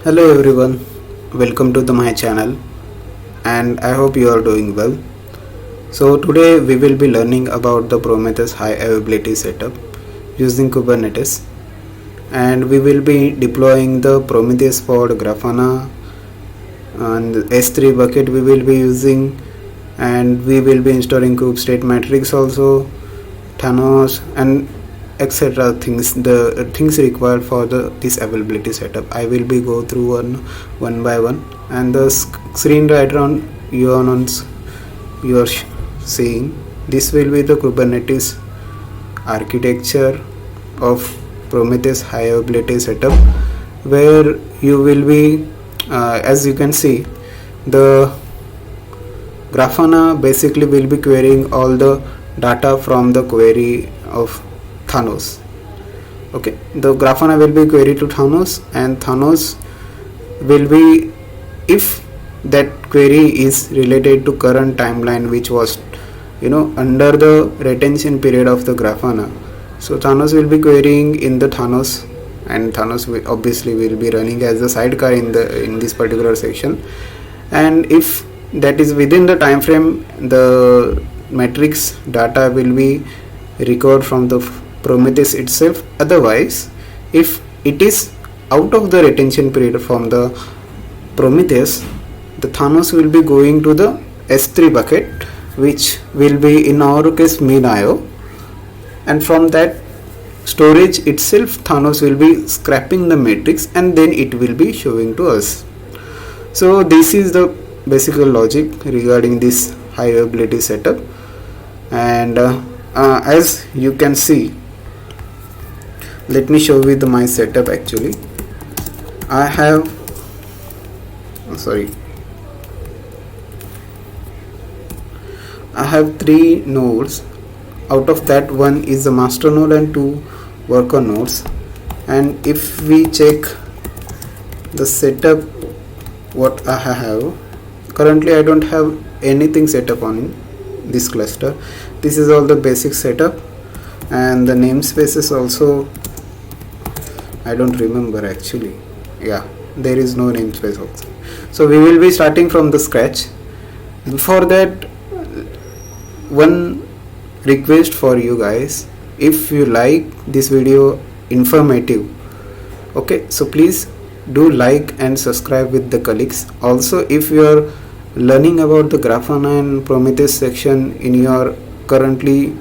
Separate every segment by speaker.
Speaker 1: Hello everyone, welcome to my channel and I hope you are doing well. So today we will be learning about the Prometheus High Availability setup using Kubernetes, and we will be deploying the Prometheus pod Grafana and the S3 bucket we will be using, and we will be installing kube state matrix also, Thanos and etc. things, the things required for this availability setup. I will be go through one by one, and the screen right on you are seeing, this will be the Kubernetes architecture of Prometheus High Availability setup, where you will be as you can see, the Grafana basically will be querying all the data from the query of Thanos. Okay, the Grafana will be queried to Thanos, and Thanos will be, if that query is related to current timeline which was under the retention period of the Grafana, so Thanos will be querying in the Thanos, and Thanos obviously will be running as a sidecar in this particular section. And if that is within the time frame, the matrix data will be recovered from the Prometheus itself. Otherwise, if it is out of the retention period from the Prometheus, the Thanos will be going to the S3 bucket, which will be in our case min IO, and from that storage itself Thanos will be scrapping the matrix and then it will be showing to us. So this is the basic logic regarding this high availability setup. And as you can see, let me show you my setup. Actually I have three nodes. Out of that, one is the master node and two worker nodes. And if we check the setup what I have, currently I don't have anything set up on this cluster. This is all the basic setup, and the namespaces also I don't remember actually. Yeah, there is no namespace also. So we will be starting from the scratch. Before that, one request for you guys: if you like this video informative, okay, so please do like and subscribe with the colleagues. Also, if you are learning about the Grafana and Prometheus section in your currently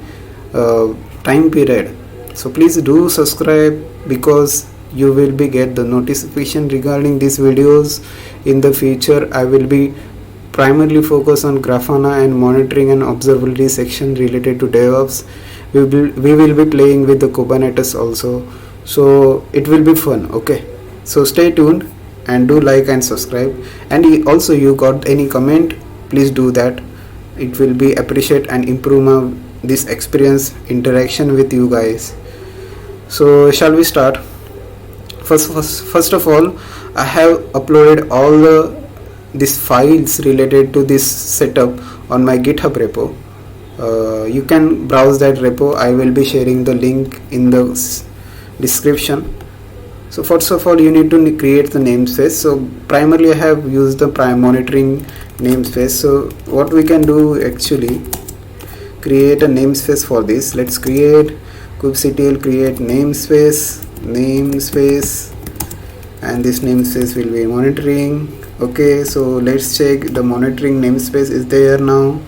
Speaker 1: time period, so please do subscribe, because you will be get the notification regarding these videos. In the future I will be primarily focus on Grafana and monitoring and observability section related to DevOps. We will be playing with the Kubernetes also, so it will be fun. Okay, so stay tuned and do like and subscribe. And also, you got any comment, please do that. It will be appreciate and improve this experience interaction with you guys. So shall we start? First of all, I have uploaded all these files related to this setup on my GitHub repo. You can browse that repo. I will be sharing the link in the description. So first of all, you need to create the namespace. So primarily I have used the monitoring namespace. So what we can do, actually create a namespace for this. Let's create kubectl create namespace, and this namespace will be monitoring. Okay, so let's check the monitoring namespace is there now.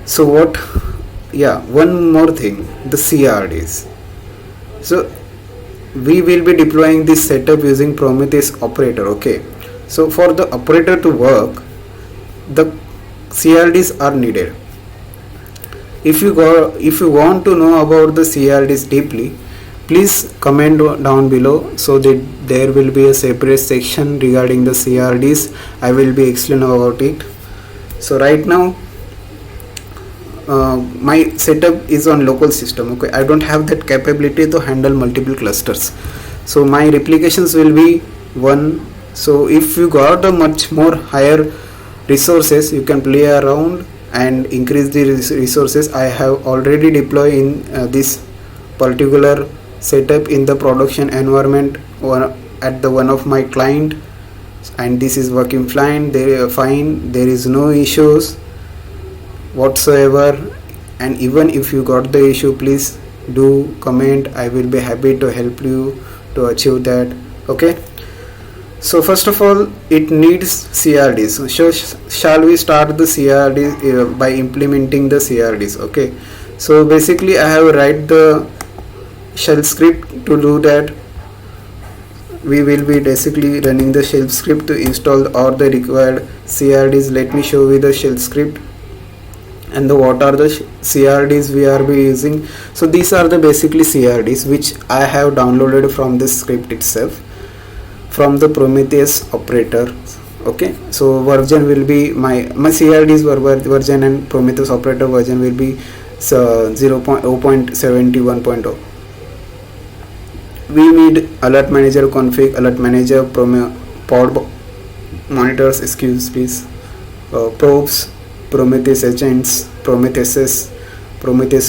Speaker 1: So one more thing, the CRDs. So we will be deploying this setup using Prometheus operator. Okay, so for the operator to work, the CRDs are needed. If you want to know about the CRDs deeply, please comment down below, so that there will be a separate section regarding the CRDs. I will be explaining about it. So right now my setup is on local system. Okay, I don't have that capability to handle multiple clusters, so my replications will be one. So if you got a much more higher resources, you can play around and increase the resources. I have already deployed in this particular setup in the production environment at the one of my client, and this is working fine. There is no issues whatsoever. And even if you got the issue, please do comment. I will be happy to help you to achieve that. Okay, so first of all, it needs CRDs. So shall we start the CRDs by implementing the CRDs? Okay, so basically I have write the shell script to do that. We will be basically running the shell script to install all the required CRDs. Let me show you the shell script and what are the CRDs we are be using. So these are the basically CRDs which I have downloaded from this script itself, from the Prometheus operator. Okay, so version will be my CRDs version, and Prometheus operator version will be 0.71.0. We need alert manager config, alert manager, pod monitors, excuse please, probes, Prometheus agents, Prometheus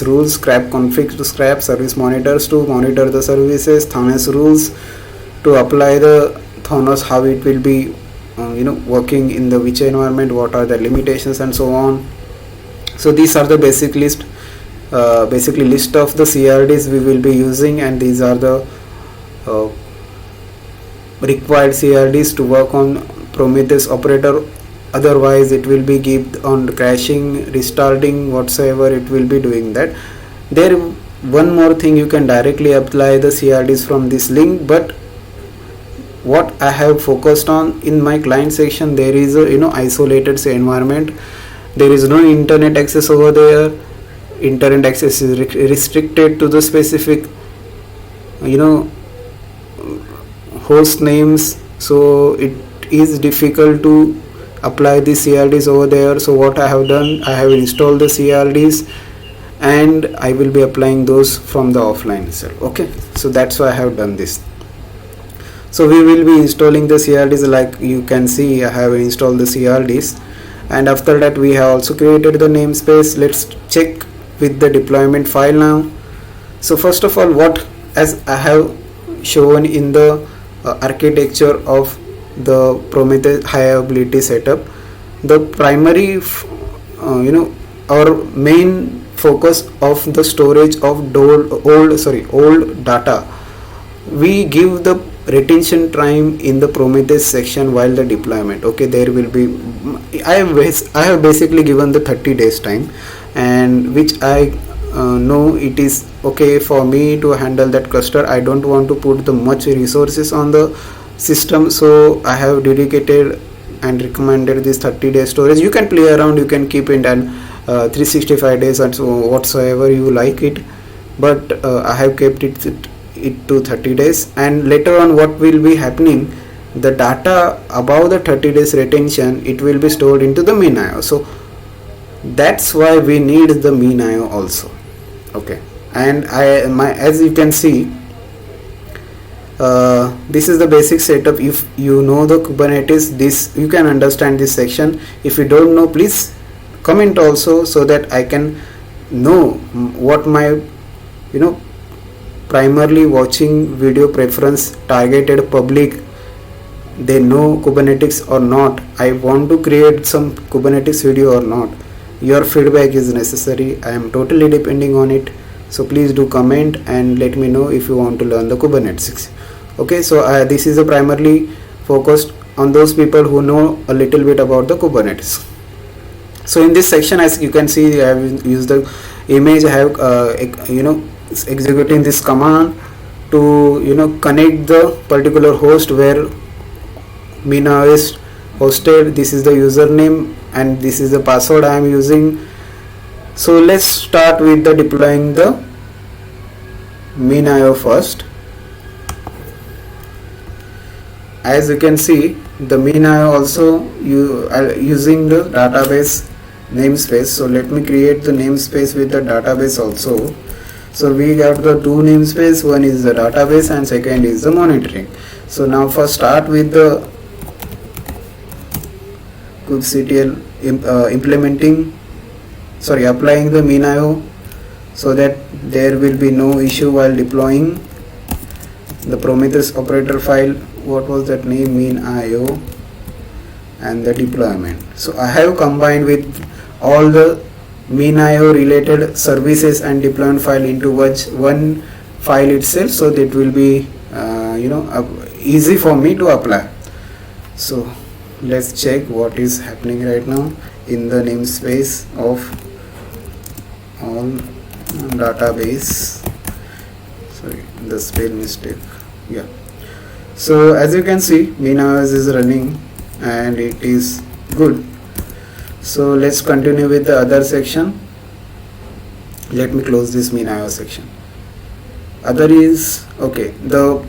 Speaker 1: rules, scrap config to scrap, service monitors to monitor the services, Thanos rules to apply the Thanos, how it will be working in the which environment, what are the limitations, and so on. So these are the basic list, basically list of the CRDs we will be using, and these are the required CRDs to work on Prometheus operator. Otherwise it will be give on crashing, restarting, whatsoever it will be doing that. There one more thing, you can directly apply the CRDs from this link, but what I have focused on in my client section, there is a isolated environment. There is no internet access over there. Internet access is restricted to the specific host names, so it is difficult to apply the CRDs over there. So what I have done, I have installed the CRDs and I will be applying those from the offline itself. Okay, so that's why I have done this. So we will be installing the CRDs. Like you can see, I have installed the CRDs, and after that we have also created the namespace. Let's check with the deployment file now. So first of all, what as I have shown in the architecture of the Prometheus High Availability setup, the primary our main focus of the storage of old data, we give the retention time in the Prometheus section while the deployment. Okay, there will be I have basically given the 30 days time, and which I know it is okay for me to handle that cluster. I don't want to put the much resources on the system, so I have dedicated and recommended this 30 days storage. You can play around, you can keep it and 365 days and so whatsoever you like it, but I have kept it to 30 days. And later on what will be happening, the data above the 30 days retention, it will be stored into the min IO. So that's why we need the min IO also. Okay, and as you can see, this is the basic setup. If you know the Kubernetes, this you can understand this section. If you don't know, please comment also, so that I can know what my primarily watching video preference targeted public, they know Kubernetes or not. I want to create some Kubernetes video or not. Your feedback is necessary. I am totally depending on it. So please do comment and let me know if you want to learn the Kubernetes. Okay, so this is a primarily focused on those people who know a little bit about the Kubernetes. So in this section, as you can see, I have used the image. I have executing this command to connect the particular host where min IO is hosted. This is the username and this is the password I am using. So let's start with the deploying the min IO first. As you can see, the min IO also you are using the database namespace. So let me create the namespace with the database also. So we got the two namespace, one is the database and second is the monitoring. So now first start with the kubectl applying the min IO, so that there will be no issue while deploying the Prometheus operator file what was that name, mean IO and the deployment. So I have combined with all the mean IO related services and deployment file into one file itself, so that will be easy for me to apply. So let's check what is happening right now in the namespace of all database. Sorry, the spell mistake. Yeah. So as you can see, mean.ios is running and it is good. So let's continue with the other section. Let me close this mean.ios section. Other is okay. There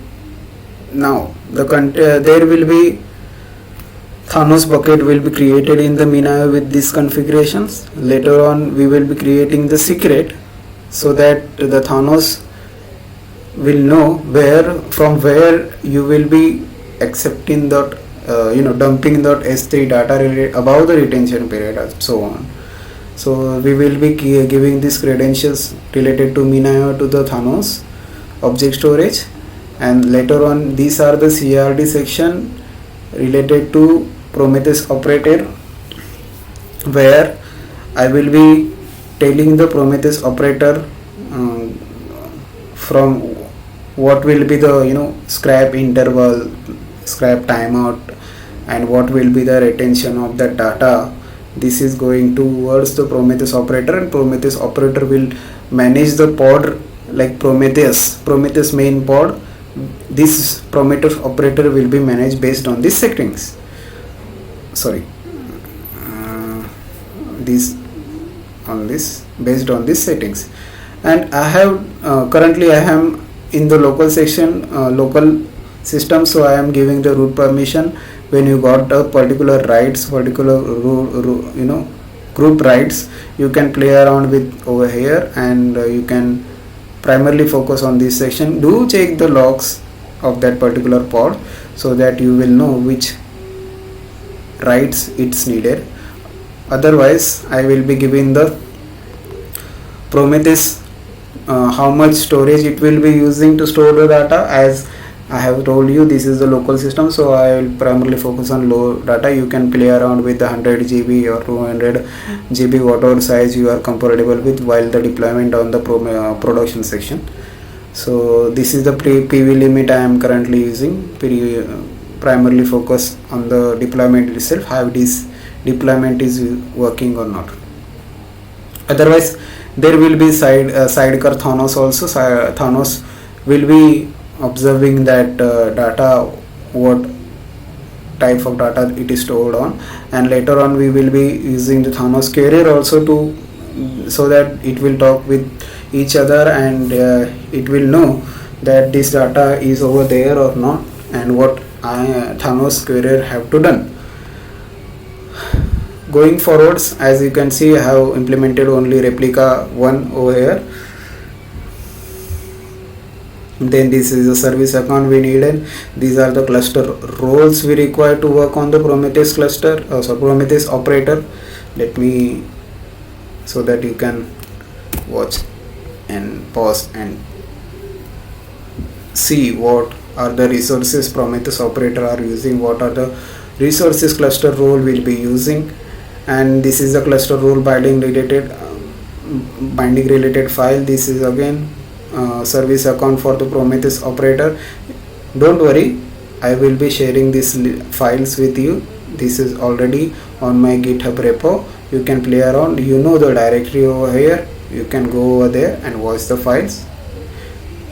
Speaker 1: will be Thanos bucket will be created in the mean.io with these configurations. Later on we will be creating the secret so that the Thanos will know from where you will be accepting that dumping that S3 data above the retention period and so on. So we will be giving these credentials related to mean.io to the Thanos object storage, and later on these are the CRD section related to Prometheus operator, where I will be telling the Prometheus operator from what will be the scrap interval, scrap timeout, and what will be the retention of that data. This is going towards the Prometheus operator, and Prometheus operator will manage the pod like Prometheus main pod. This Prometheus operator will be managed based on these settings. Based on these settings. And I have currently I am in the local section, local system, so I am giving the root permission. When you got a particular rights, group rights, you can play around with over here, and you can primarily focus on this section. Do check the logs of that particular pod so that you will know which rights it's needed. Otherwise I will be giving the Prometheus how much storage it will be using to store the data. As I have told you, this is the local system, so I will primarily focus on low data. You can play around with the 100 GB or 200 GB, whatever size you are comfortable with, while the deployment on the production section. So this is the PV limit I am currently using. Primarily focus on the deployment itself, how this deployment is working or not. Otherwise there will be sidecar Thanos also. Thanos will be observing that data, what type of data it is stored on, and later on we will be using the Thanos carrier also so that it will talk with each other, and it will know that this data is over there or not, and what Thanos carrier have to done. Going forwards, as you can see, I have implemented only replica 1 over here. Then this is the service account we needed. These are the cluster roles we require to work on the Prometheus cluster, Prometheus operator. Let me, so that you can watch and pause and see what are the resources Prometheus operator are using, what are the resources cluster role will be using. And this is the cluster role binding related file. This is again service account for the Prometheus operator. Don't worry, I will be sharing these files with you. This is already on my GitHub repo. You can play around, the directory over here. You can go over there and watch the files,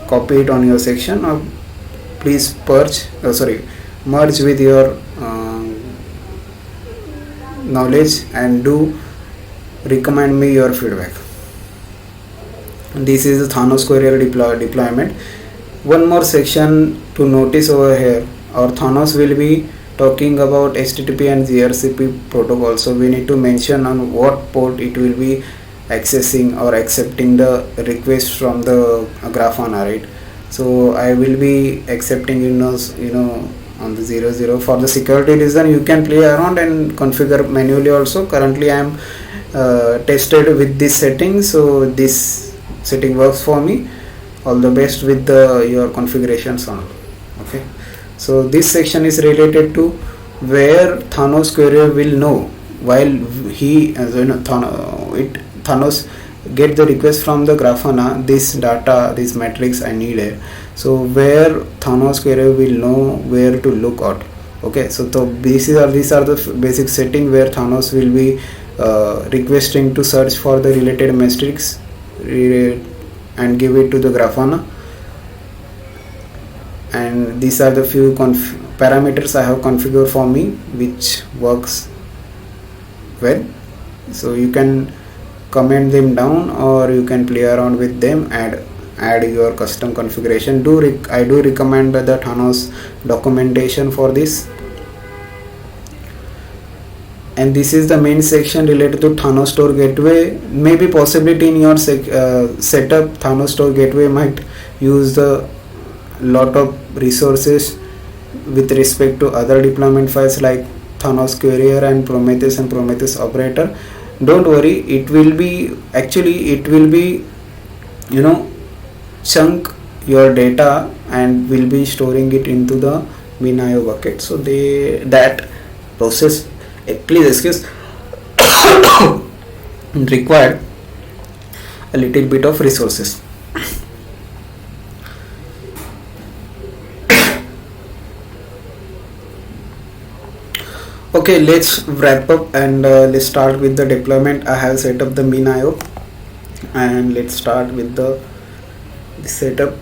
Speaker 1: copy it on your section, or please merge with your knowledge, and do recommend me your feedback. This is the Thanos carrier deployment. One more section to notice over here. Our Thanos will be talking about HTTP and gRPC protocol, so we need to mention on what port it will be accessing or accepting the request from the Grafana, right? So I will be accepting on the 00. For the security reason, you can play around and configure manually also. Currently I am tested with this setting, so this setting works for me. All the best with your configurations on. Okay, So this section is related to where Thanos courier will know while he Thanos get the request from the Grafana, this data, this matrix I need it. So where Thanos courier will know where to look out. Okay, so these are the basic setting where Thanos will be requesting to search for the related matrix and give it to the Grafana. And these are the few parameters I have configured for me, which works well. So you can comment them down, or you can play around with them, add your custom configuration. I do recommend the Thanos documentation for this. And this is the main section related to Thanos Store Gateway. Maybe possibility in your setup, Thanos Store Gateway might use the lot of resources with respect to other deployment files like Thanos Courier and Prometheus operator. Don't worry, it will be chunk your data and will be storing it into the min.io bucket. So that process, please excuse, required a little bit of resources. Okay, let's wrap up and let's start with the deployment. I have set up the min.io, and let's start with the setup.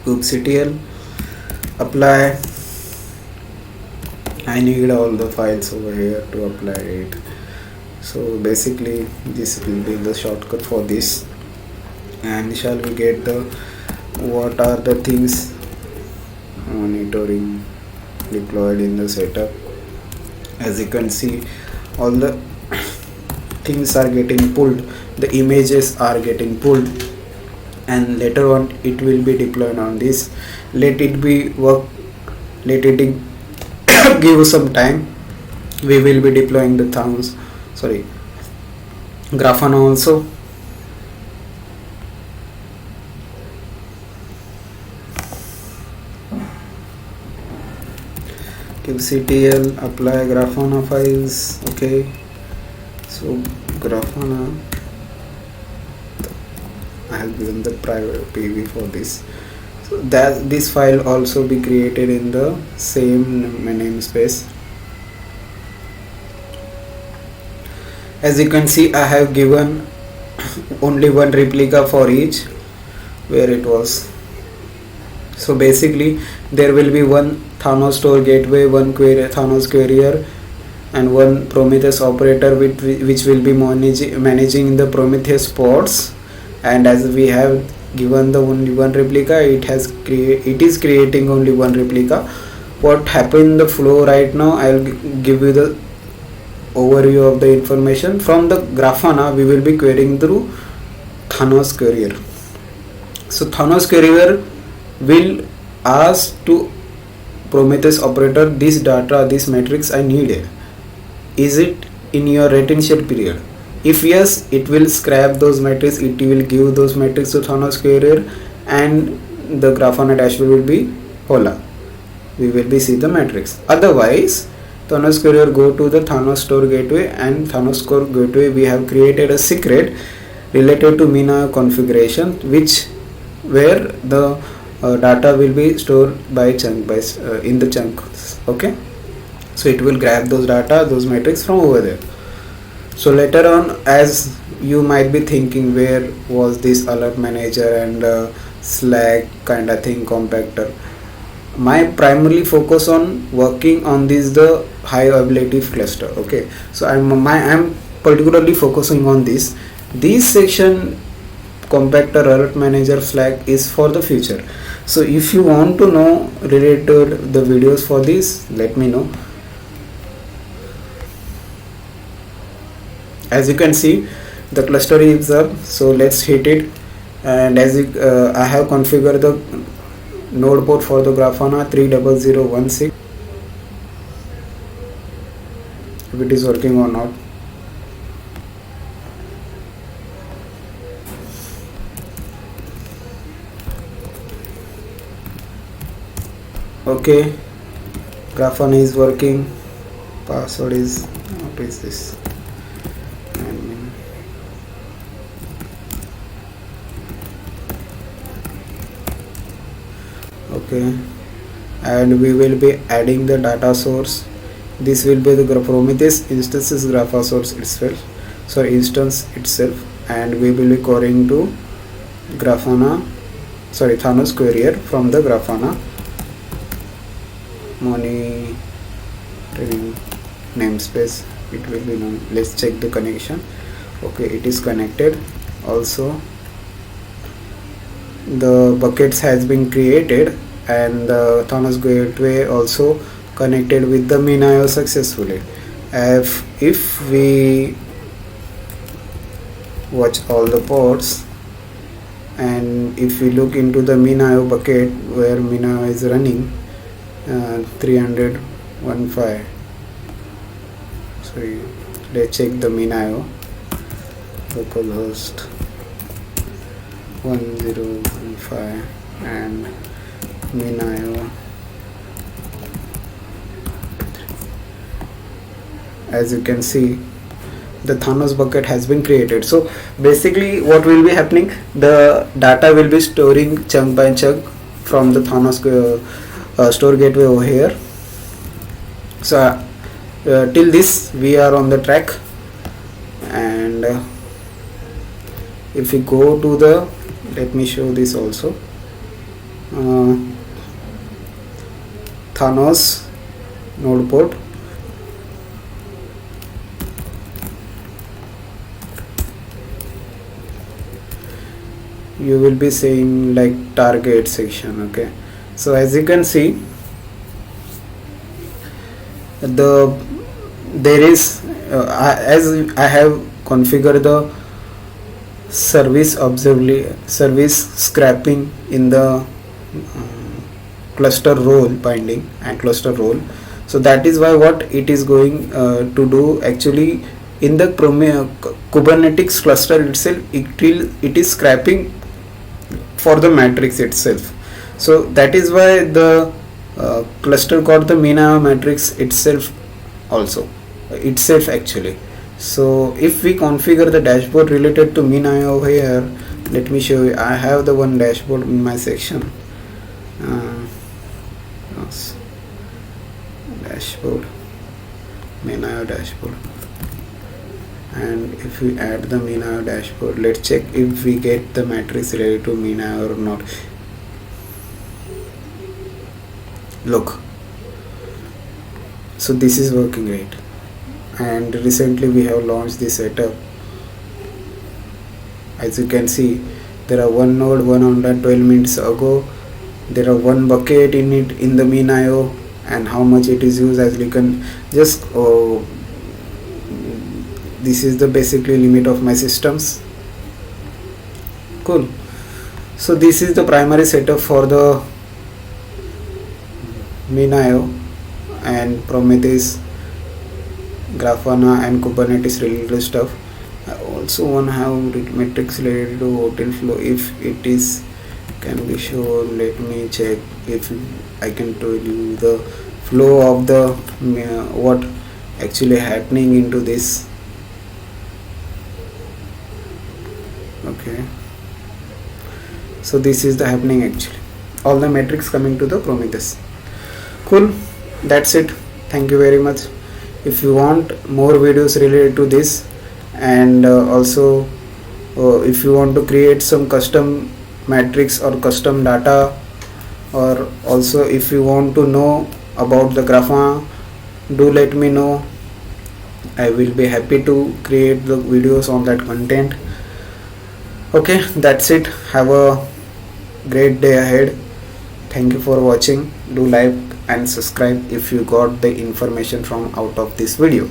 Speaker 1: kubectl apply. I need all the files over here to apply it. So basically this will be the shortcut for this. And shall we get the what are the things monitoring deployed in the setup. As you can see, all the things are getting pulled, the images are getting pulled, and later on it will be deployed on this. Let it give some time. We will be deploying the Grafana also. kubectl apply Grafana files. Okay, so Grafana, I have given the private PV for this, so that this file also be created in the same namespace. As you can see, I have given only one replica for each where it was. So basically there will be one Thanos Store Gateway, one Thanos Courier, and one Prometheus operator which will be managing the Prometheus pods. And as we have given the only one replica, it is creating only one replica. What happened in the flow right now, I'll give you the overview of the information. From the Grafana, we will be querying through Thanos Courier. So Thanos Courier will ask to Prometheus operator, this data, this matrix I need, is it in your retention period? If yes, it will scrap those matrices, it will give those matrices to Thanos Courier, and the Grafana dashboard will be hola. We will be see the matrix. Otherwise, Thanos Courier go to the Thanos Store Gateway, and Thanos Store Gateway we have created a secret related to min.io configuration, where the data will be stored by in the chunks. Okay, so it will grab those data, those metrics from over there. So later on, as you might be thinking, where was this alert manager and Slack kind of thing compactor? My primarily focus on working on the high availability cluster. Okay, so I'm particularly focusing on this section. Compactor, alert manager, Slack is for the future. So if you want to know related the videos for this, let me know. As you can see, the cluster is up, so let's hit it. And as I have configured the node port for the Grafana 30016, if it is working or not. Okay, Grafana is working. Password is, what is this? Admin. Okay, and we will be adding the data source. This will be the Prometheus instances Grapha source itself, instance itself, and we will be querying to Thanos querier from the Grafana monitoring namespace. It will be known. Let's check the connection. Okay, it is connected. Also, the buckets has been created, and the Thanos gateway also connected with the MinIO successfully. If we watch all the ports, and if we look into the MinIO bucket where MinIO is running, 315. Sorry, let's check the MinIO. Localhost 1015 and MinIO. As you can see, the Thanos bucket has been created. So basically what will be happening, the data will be storing chunk by chunk from the Thanos store gateway over here. So till this we are on the track, and if we go to the, let me show this also, Thanos node port. You will be seeing like target section. Okay, so as you can see, there is as I have configured the service scrapping in the cluster role binding and cluster role. So that is why what it is going to do actually in the Kubernetes cluster itself, it is scrapping for the matrix itself. So that is why the cluster got the MinIO matrix itself actually. So if we configure the dashboard related to MinIO over here, let me show you. I have the one dashboard in my section. Dashboard, MinIO dashboard, and if we add the MinIO dashboard, let's check if we get the matrix related to MinIO or not. Look, so this is working great, and recently we have launched this setup. As you can see, there are one node 112 minutes ago, there are one bucket in it in the MinIO, and how much it is used, as you can just this is the basically limit of my systems. Cool. So this is the primary setup for the MinIO and Prometheus, Grafana and Kubernetes related stuff. I also want to have metrics related to hotel flow. If it is can be shown, let me check if I can tell you the flow of the what actually happening into this. Okay, so this is the happening actually, all the metrics coming to the Prometheus. Cool, that's it. Thank you very much. If you want more videos related to this, and also if you want to create some custom matrix or custom data, or also if you want to know about the Grafana, do let me know. I will be happy to create the videos on that content. Okay, that's it. Have a great day ahead. Thank you for watching. Do like and subscribe if you got the information from out of this video.